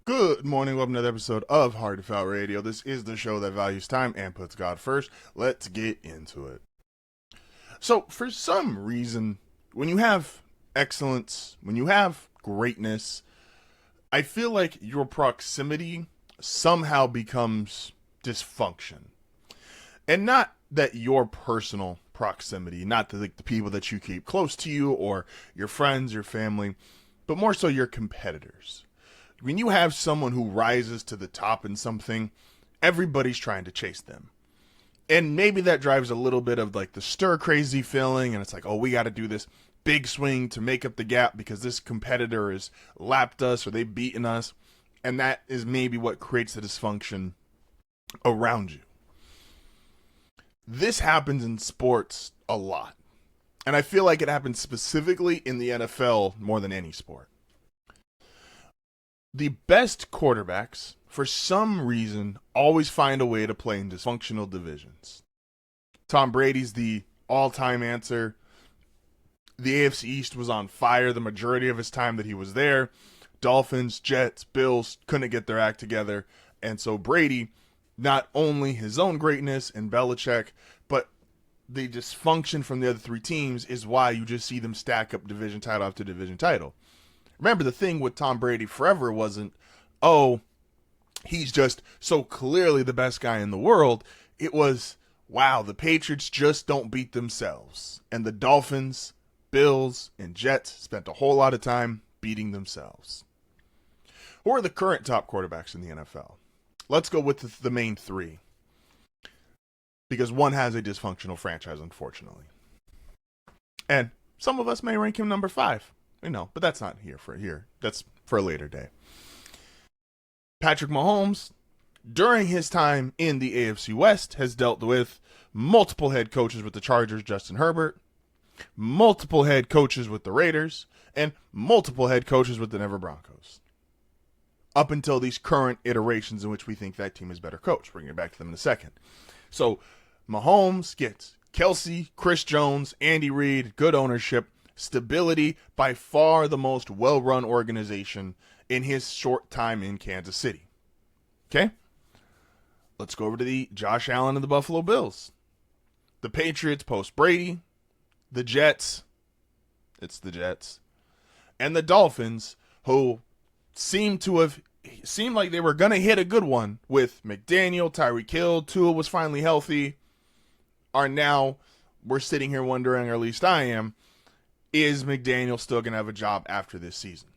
Good morning, welcome to another episode of HardFoul Radio. This is the show that values time and puts God first. Let's get into it. So, for some reason, when you have excellence, when you have greatness, I feel like your proximity somehow becomes dysfunction. And not that your personal proximity, not the people that you keep close to you or your friends, your family, but more so your competitors. When you have someone who rises to the top in something, everybody's trying to chase them. And maybe that drives a little bit of like the stir crazy feeling, and it's like, oh, we got to do this big swing to make up the gap because this competitor has lapped us or they've beaten us. And that is maybe what creates the dysfunction around you. This happens in sports a lot. And I feel like it happens specifically in the NFL more than any sport. The best quarterbacks, for some reason, always find a way to play in dysfunctional divisions. Tom Brady's the all-time answer. The AFC East was on fire the majority of his time that he was there. Dolphins, Jets, Bills couldn't get their act together. And so Brady, not only his own greatness and Belichick, but the dysfunction from the other three teams is why you just see them stack up division title after division title. Remember, the thing with Tom Brady forever wasn't, oh, he's just so clearly the best guy in the world. It was, wow, the Patriots just don't beat themselves. And the Dolphins, Bills, and Jets spent a whole lot of time beating themselves. Who are the current top quarterbacks in the NFL? Let's go with the main three. Because one has a dysfunctional franchise, unfortunately. And some of us may rank him number 5. We know, but that's not here. That's for a later day. Patrick Mahomes, during his time in the AFC West, has dealt with multiple head coaches with the Chargers, Justin Herbert, multiple head coaches with the Raiders, and multiple head coaches with the Denver Broncos. Up until these current iterations in which we think that team is better coached. We're going to get back to them in a second. So, Mahomes gets Kelsey, Chris Jones, Andy Reid, good ownership, stability, by far the most well-run organization in his short time in Kansas City. Okay? Let's go over to the Josh Allen and the Buffalo Bills. The Patriots post Brady, the Jets, it's the Jets, and the Dolphins, who seemed like they were going to hit a good one with McDaniel, Tyreek Hill, Tua was finally healthy, are now, we're sitting here wondering, or at least I am, is McDaniel still going to have a job after this season?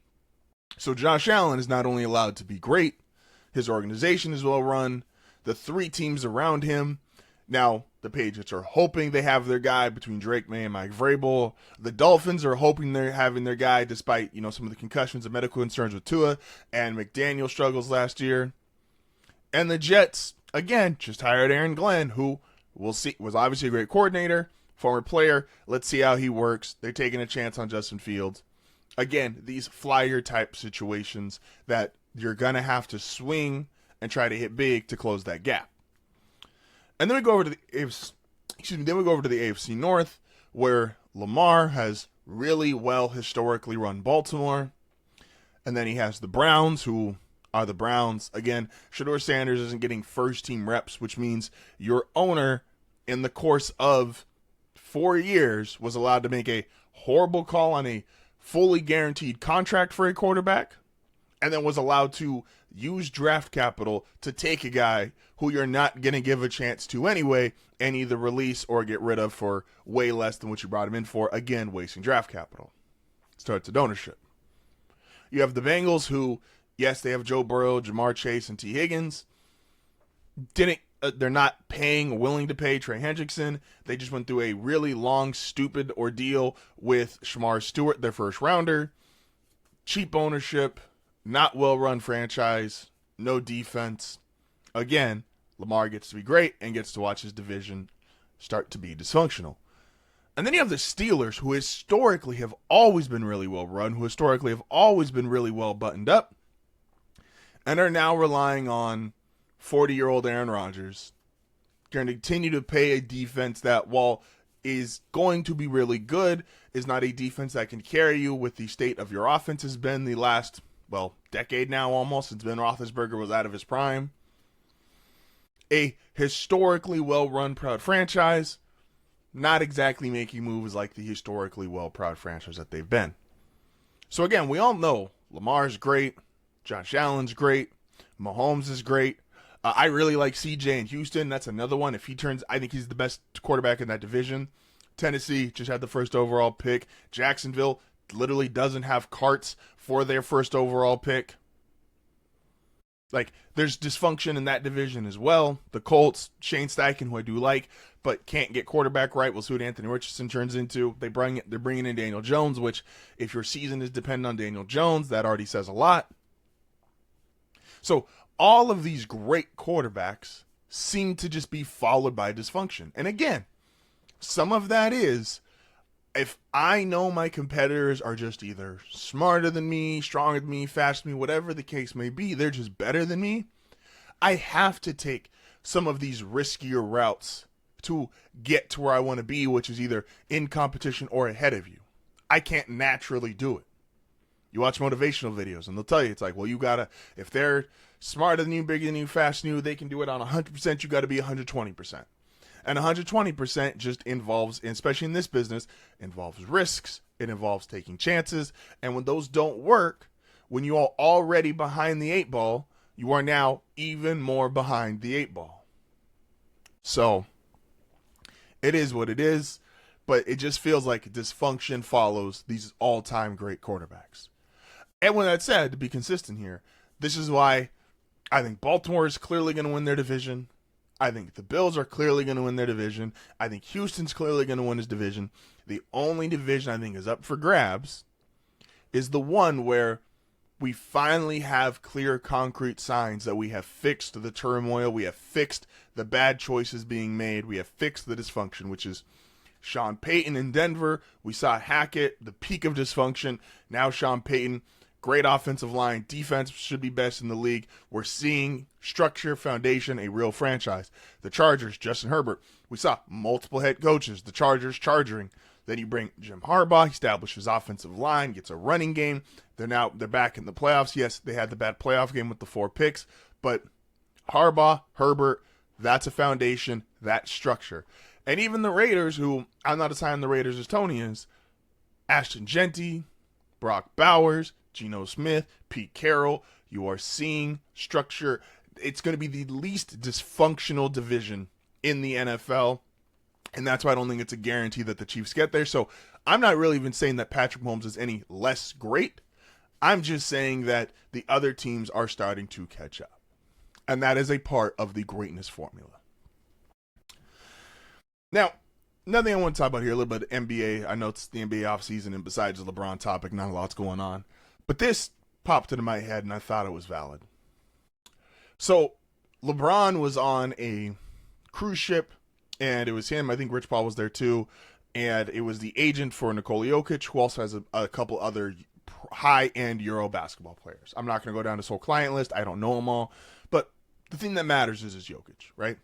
So Josh Allen is not only allowed to be great, his organization is well run, the three teams around him. Now, the Patriots are hoping they have their guy between Drake May and Mike Vrabel. The Dolphins are hoping they're having their guy despite, some of the concussions and medical concerns with Tua and McDaniel struggles last year. And the Jets, again, just hired Aaron Glenn, who we'll see was obviously a great coordinator, former player. Let's see how he works. They're taking a chance on Justin Fields. Again, these flyer type situations that you're going to have to swing and try to hit big to close that gap. And then we go over to the AFC North, where Lamar has really well historically run Baltimore. And then he has the Browns, who are the Browns. Again, Shedeur Sanders isn't getting first team reps, which means your owner in the course of 4 years was allowed to make a horrible call on a fully guaranteed contract for a quarterback, and then was allowed to use draft capital to take a guy who you're not going to give a chance to anyway and either release or get rid of for way less than what you brought him in for, again, wasting draft capital. Starts at ownership. You have the Bengals who, yes, they have Joe Burrow, Jamar Chase, and T. Higgins. They're not willing to pay Trey Hendrickson. They just went through a really long, stupid ordeal with Shamar Stewart, their first rounder. Cheap ownership, not well-run franchise, no defense. Again, Lamar gets to be great and gets to watch his division start to be dysfunctional. And then you have the Steelers, who historically have always been really well-run, who historically have always been really well buttoned up, and are now relying on 40-year-old Aaron Rodgers, going to continue to pay a defense that, while is going to be really good, is not a defense that can carry you with the state of your offense has been the last decade now almost since Ben Roethlisberger was out of his prime. A historically well-run, proud franchise, not exactly making moves like the historically well-proud franchise that they've been. So again, we all know Lamar's great, Josh Allen's great, Mahomes is great. I really like CJ in Houston. That's another one. If he turns, I think he's the best quarterback in that division. Tennessee just had the first overall pick. Jacksonville literally doesn't have carts for their first overall pick. Like, there's dysfunction in that division as well. The Colts, Shane Steichen, who I do like, but can't get quarterback right. We'll see what Anthony Richardson turns into. They're bringing in Daniel Jones, which, if your season is dependent on Daniel Jones, that already says a lot. So all of these great quarterbacks seem to just be followed by dysfunction. And again, some of that is, if I know my competitors are just either smarter than me, stronger than me, faster than me, whatever the case may be, they're just better than me, I have to take some of these riskier routes to get to where I want to be, which is either in competition or ahead of you. I can't naturally do it. You watch motivational videos and they'll tell you, it's like, well, you gotta, if they're smarter than you, bigger than you, faster than you, they can do it on 100%, you gotta be 120%. And 120% just involves, especially in this business, involves risks. It involves taking chances. And when those don't work, when you are already behind the 8 ball, you are now even more behind the 8 ball. So it is what it is, but it just feels like dysfunction follows these all-time great quarterbacks. And with that said, to be consistent here, this is why I think Baltimore is clearly going to win their division. I think the Bills are clearly going to win their division. I think Houston's clearly going to win his division. The only division I think is up for grabs is the one where we finally have clear, concrete signs that we have fixed the turmoil, we have fixed the bad choices being made, we have fixed the dysfunction, which is Sean Payton in Denver. We saw Hackett, the peak of dysfunction. Now Sean Payton, great offensive line, defense should be best in the league. We're seeing structure, foundation, a real franchise. The Chargers, Justin Herbert. We saw multiple head coaches, the Chargers charging. Then you bring Jim Harbaugh, establishes offensive line, gets a running game. They're back in the playoffs. Yes, they had the bad playoff game with the 4 picks, but Harbaugh, Herbert, that's a foundation, that's structure. And even the Raiders, who I'm not as high on the Raiders as Tony is, Ashton Genty, Brock Bowers, Geno Smith, Pete Carroll, you are seeing structure. It's going to be the least dysfunctional division in the NFL, and that's why I don't think it's a guarantee that the Chiefs get there. So I'm not really even saying that Patrick Mahomes is any less great. I'm just saying that the other teams are starting to catch up, and that is a part of the greatness formula. Now, another thing I want to talk about here, a little bit of NBA. I know it's the NBA offseason, and besides the LeBron topic, not a lot's going on. But this popped into my head, and I thought it was valid. So, LeBron was on a cruise ship, and it was him. I think Rich Paul was there too. And it was the agent for Nikola Jokic, who also has a couple other high-end Euro basketball players. I'm not going to go down this whole client list. I don't know them all. But the thing that matters is Jokic, right?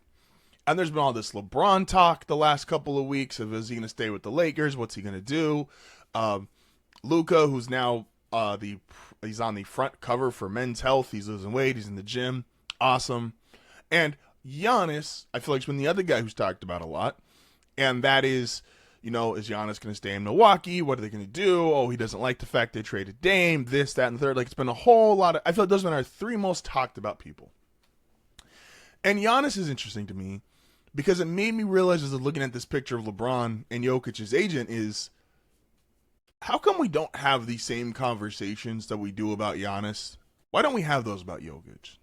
And there's been all this LeBron talk the last couple of weeks of, is he going to stay with the Lakers? What's he going to do? Luka, who's now he's on the front cover for Men's Health. He's losing weight. He's in the gym. Awesome. And Giannis, I feel like, has been the other guy who's talked about a lot. And that is, is Giannis going to stay in Milwaukee? What are they going to do? Oh, he doesn't like the fact they traded Dame, this, that, and the third. Like, it's been a whole lot of, I feel like those have been our 3 most talked about people. And Giannis is interesting to me because it made me realize, as I was looking at this picture of LeBron and Jokic's agent, is how come we don't have the same conversations that we do about Giannis? Why don't we have those about Jokic?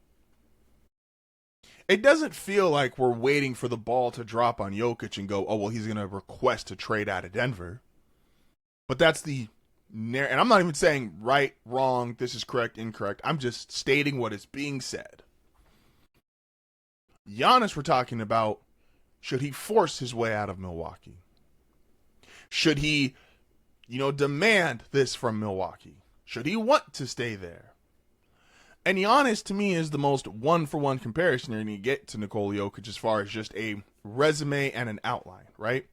It doesn't feel like we're waiting for the ball to drop on Jokic and go, oh, well, he's going to request a trade out of Denver. But that's the and I'm not even saying right, wrong, this is correct, incorrect. I'm just stating what is being said. Giannis, we're talking about, should he force his way out of Milwaukee? Should he, demand this from Milwaukee? Should he want to stay there? And Giannis, to me, is the most one-for-one comparison you're going to get to Nikola Jokic as far as just a resume and an outline, right?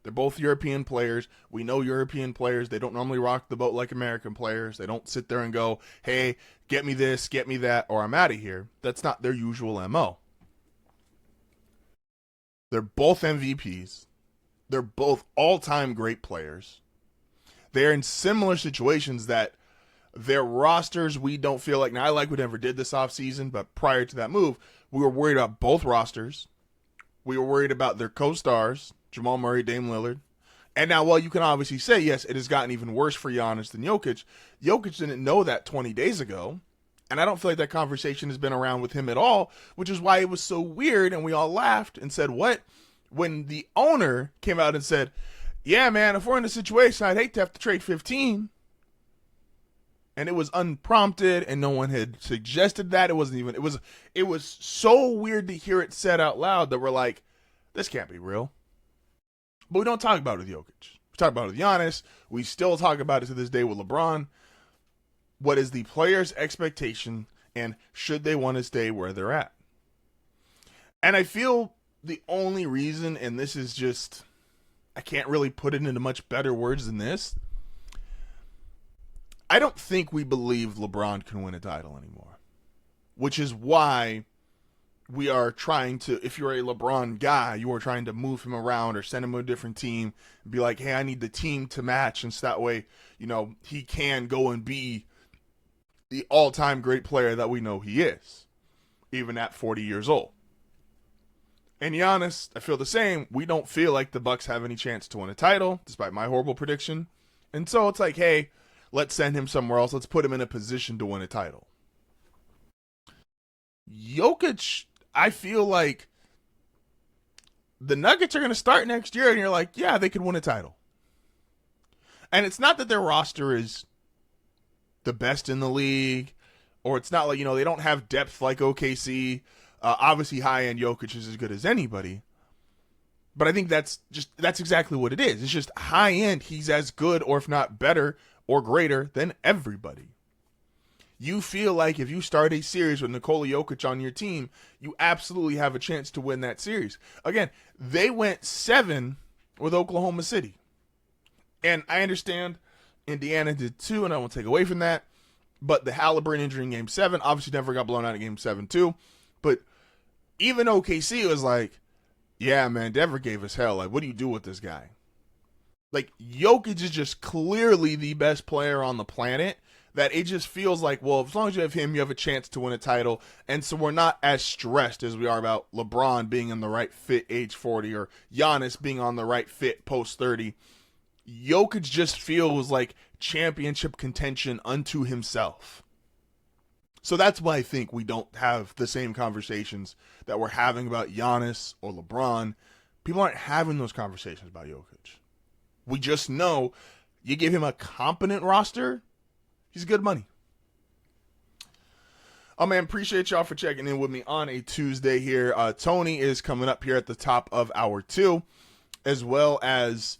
They're both European players. We know European players, they don't normally rock the boat like American players. They don't sit there and go, hey, get me this, get me that, or I'm out of here. That's not their usual MO. They're both MVPs. They're both all-time great players. They're in similar situations that their rosters, we don't feel like, now I like we never did this offseason, but prior to that move, we were worried about both rosters. We were worried about their co-stars, Jamal Murray, Dame Lillard. And now, while you can obviously say, yes, it has gotten even worse for Giannis than Jokic, Jokic didn't know that 20 days ago. And I don't feel like that conversation has been around with him at all, which is why it was so weird. And we all laughed and said, what? When the owner came out and said, yeah, man, if we're in a situation, I'd hate to have to trade 15. And it was unprompted and no one had suggested that. It wasn't even, it was so weird to hear it said out loud that we're like, this can't be real. But we don't talk about it with Jokic. We talk about it with Giannis. We still talk about it to this day with LeBron. What is the player's expectation, and should they want to stay where they're at? And I feel the only reason, and this is just, I can't really put it into much better words than this. I don't think we believe LeBron can win a title anymore, which is why we are trying to, if you're a LeBron guy, you are trying to move him around or send him to a different team and be like, hey, I need the team to match. And so that way, you know, he can go and be the all-time great player that we know he is, even at 40 years old. And Giannis, I feel the same. We don't feel like the Bucks have any chance to win a title, despite my horrible prediction. And so it's like, hey, let's send him somewhere else. Let's put him in a position to win a title. Jokic, I feel like the Nuggets are going to start next year, and you're like, yeah, they could win a title. And it's not that their roster is the best in the league, or it's not like, you know, they don't have depth like OKC. Obviously, high-end Jokic is as good as anybody. But I think that's exactly what it is. It's just high-end, he's as good, or if not better or greater than everybody. You feel like if you start a series with Nikola Jokic on your team, you absolutely have a chance to win that series. Again, they went 7 with Oklahoma City. And I understand Indiana did too, and I won't take away from that. But the Halliburton injury in Game 7 obviously never got blown out in Game 7 too. But even OKC was like, yeah, man, Denver gave us hell. Like, what do you do with this guy? Like, Jokic is just clearly the best player on the planet, that it just feels like, well, as long as you have him, you have a chance to win a title. And so we're not as stressed as we are about LeBron being in the right fit age 40 or Giannis being on the right fit post 30. Jokic just feels like championship contention unto himself. So that's why I think we don't have the same conversations that we're having about Giannis or LeBron. People aren't having those conversations about Jokic. We just know you give him a competent roster, he's good money. Oh, man, appreciate y'all for checking in with me on a Tuesday here. Tony is coming up here at the top of hour 2, as well as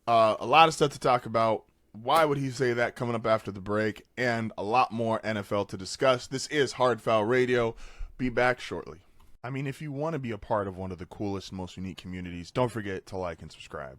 a lot of stuff to talk about. Why would he say that coming up after the break, and a lot more NFL to discuss. This is HardFoul Radio. Be back shortly. I mean, if you want to be a part of one of the coolest, most unique communities, don't forget to like and subscribe.